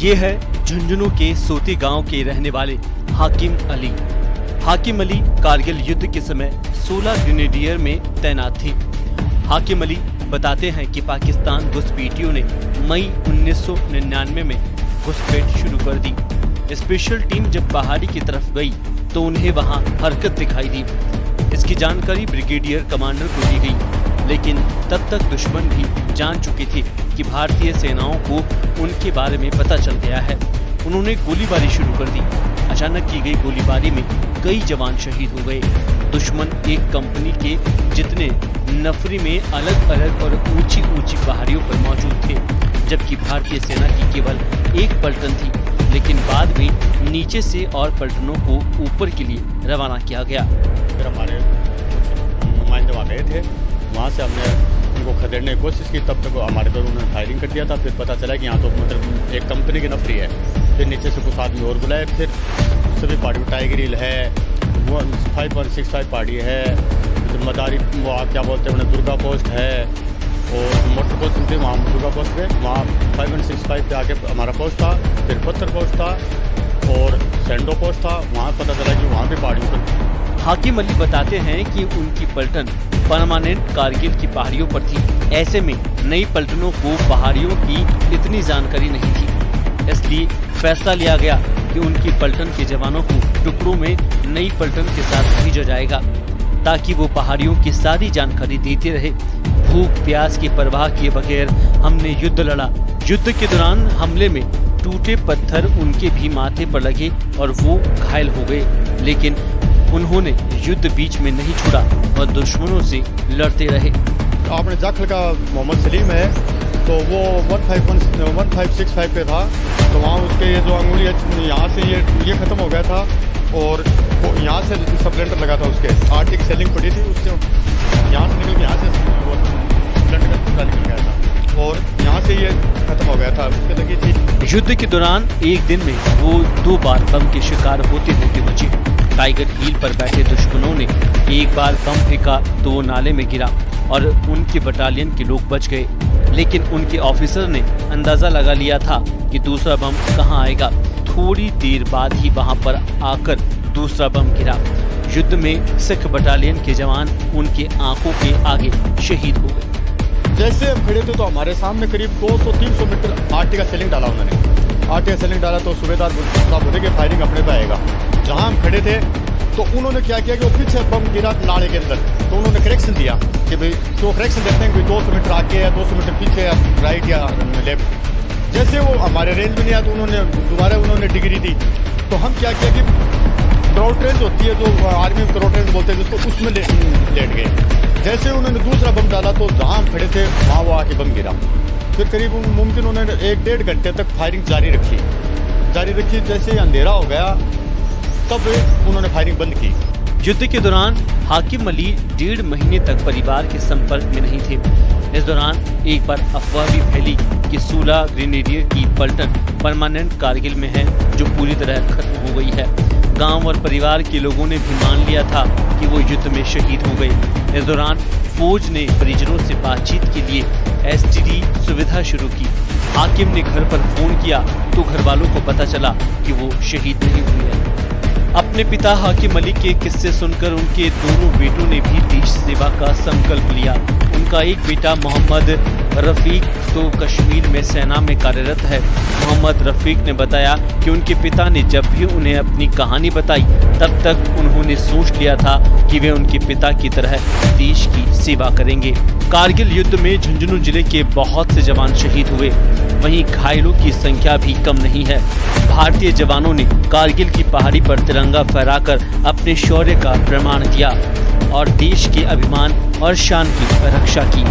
ये है झुंझुनू के सोती गांव के रहने वाले हाकिम अली। हाकिम अली कारगिल युद्ध के समय 16 ग्रेनेडियर में तैनात थे। हाकिम अली बताते हैं कि पाकिस्तान घुसपैठियों ने मई 1999 में घुसपैठ शुरू कर दी। स्पेशल टीम जब पहाड़ी की तरफ गई तो उन्हें वहां हरकत दिखाई दी। इसकी जानकारी ब्रिगेडियर कमांडर को दी गई, लेकिन तब तक दुश्मन भी जान चुके थे कि भारतीय सेनाओं को उनके बारे में पता चल गया है। उन्होंने गोलीबारी शुरू कर दी। अचानक की गई गोलीबारी में कई जवान शहीद हो गए। दुश्मन एक कंपनी के जितने नफरी में अलग अलग और ऊंची ऊंची पहाड़ियों पर मौजूद थे, जबकि भारतीय सेना की केवल एक पलटन थी। लेकिन बाद में नीचे से और पलटनों को ऊपर के लिए रवाना किया गया। फिर हमारे नुमाइंदे वहाँ गए थे, वहाँ से हमने उनको खदेड़ने की कोशिश की। तब तक हमारे पर उन्होंने फायरिंग कर दिया था। फिर पता चला कि यहाँ तो मतलब एक कंपनी की नफरी है। फिर नीचे से कुछ आदमी और बुलाए। फिर सभी पहाड़ी टाइगर हिल है, 5165 पहाड़ी है, मदारी वो क्या बोलते हैं उन्हें दुर्गा पोस्ट है, और मोटर पोस्ट थे वहाँ दुर्गा पोस्ट पे, वहाँ 5165 पे आके हमारा पोस्ट था। फिर पत्थर पोस्ट था और सेंडो पोस्ट था। वहाँ पता चला कि वहाँ भी पहाड़ियों पर। हाकिम अली बताते हैं कि उनकी पलटन परमानेंट कारगिल की पहाड़ियों पर थी। ऐसे में नई पलटनों को पहाड़ियों की इतनी जानकारी नहीं थी, इसलिए फैसला लिया गया कि उनकी पलटन के जवानों को टुकड़ों में नई पलटन के साथ भेजा जाएगा, ताकि वो पहाड़ियों की सारी जानकारी देते रहे। भूख प्यास की परवाह किए बगैर हमने युद्ध लड़ा। युद्ध के दौरान हमले में टूटे पत्थर उनके भी माथे पर लगे और वो घायल हो गए, लेकिन उन्होंने युद्ध बीच में नहीं छोड़ा और दुश्मनों से लड़ते रहे। आपने जाखल का मोहम्मद सलीम है, तो वो 1565 पे था। तो वहाँ उसके ये जो अंगुली यहाँ से ये खत्म हो गया था, और वो यहाँ से स्प्लेंडर लगा था। उसके आर्टिक की सेलिंग पड़ी थी, उससे यहाँ से निकल के यहाँ से स्प्लेंडर निकल गया था, और यहाँ से ये खत्म हो गया था। उसके लगी थी। युद्ध के दौरान एक दिन में वो 2 बार बम के शिकार होते बचे। टाइगर हिल पर बैठे दुश्मनों ने एक बार बम फेंका तो वो नाले में गिरा और उनके बटालियन के लोग बच गए, लेकिन उनके ऑफिसर ने अंदाजा लगा लिया था कि दूसरा बम कहां आएगा। थोड़ी देर बाद ही वहां पर आकर दूसरा बम गिरा। युद्ध में सिख बटालियन के जवान उनके आंखों के आगे शहीद हो गए। जैसे हम खड़े थे तो हमारे सामने करीब 200-300 मीटर आरटी का सेलिंग डाला उन्होंने। आरटी का सेलिंग डाला तो सूबेदार साहब बोले कि फायरिंग अपने पे आएगा। जहाँ हम खड़े थे तो उन्होंने क्या किया कि वो पीछे बम गिरा नाले के अंदर, तो उन्होंने करेक्शन दिया कि भाई तो करेक्शन देते हैं कि 200 मीटर आगे या 200 मीटर पीछे या राइट या लेफ्ट। जैसे वो हमारे रेंज में नहीं आया तो उन्होंने डिग्री दी। तो हम क्या किया कि क्राउड रेंज होती है जो आर्मी में क्राउड रेंज बोलते हैं जिसको, उसमें लेट गए। जैसे उन्होंने दूसरा बम डाला तो जहाँ हम खड़े थे वहाँ वो आके बम गिरा। फिर करीब मुमकिन उन्होंने 1-1.5 घंटे तक फायरिंग जारी रखी। जैसे अंधेरा हो गया तब उन्होंने फायरिंग बंद की। युद्ध के दौरान हाकिम अली 1.5 महीने तक परिवार के संपर्क में नहीं थे। इस दौरान एक बार अफवाह भी फैली कि 16 ग्रेनेडियर की पलटन परमानेंट कारगिल में है, जो पूरी तरह खत्म हो गई है। गांव और परिवार के लोगों ने भी मान लिया था कि वो युद्ध में शहीद हो गए। इस दौरान फौज ने परिजनों से बातचीत के लिए STD सुविधा शुरू की। हाकिम ने घर पर फोन किया तो घर वालों को पता चला कि वो शहीद नहीं हुए हैं। अपने पिता हाकिम अली के किस्से सुनकर उनके दोनों बेटों ने भी देश सेवा का संकल्प लिया। उनका एक बेटा मोहम्मद रफीक तो कश्मीर में सेना में कार्यरत है। मोहम्मद रफीक ने बताया कि उनके पिता ने जब भी उन्हें अपनी कहानी बताई तब तक उन्होंने सोच लिया था कि वे उनके पिता की तरह देश की सेवा करेंगे। कारगिल युद्ध में झुंझुनू जिले के बहुत से जवान शहीद हुए, वहीं घायलों की संख्या भी कम नहीं है। भारतीय जवानों ने कारगिल की पहाड़ी पर तिरंगा फहराकर अपने शौर्य का प्रमाण दिया और देश के अभिमान और शान की रक्षा की।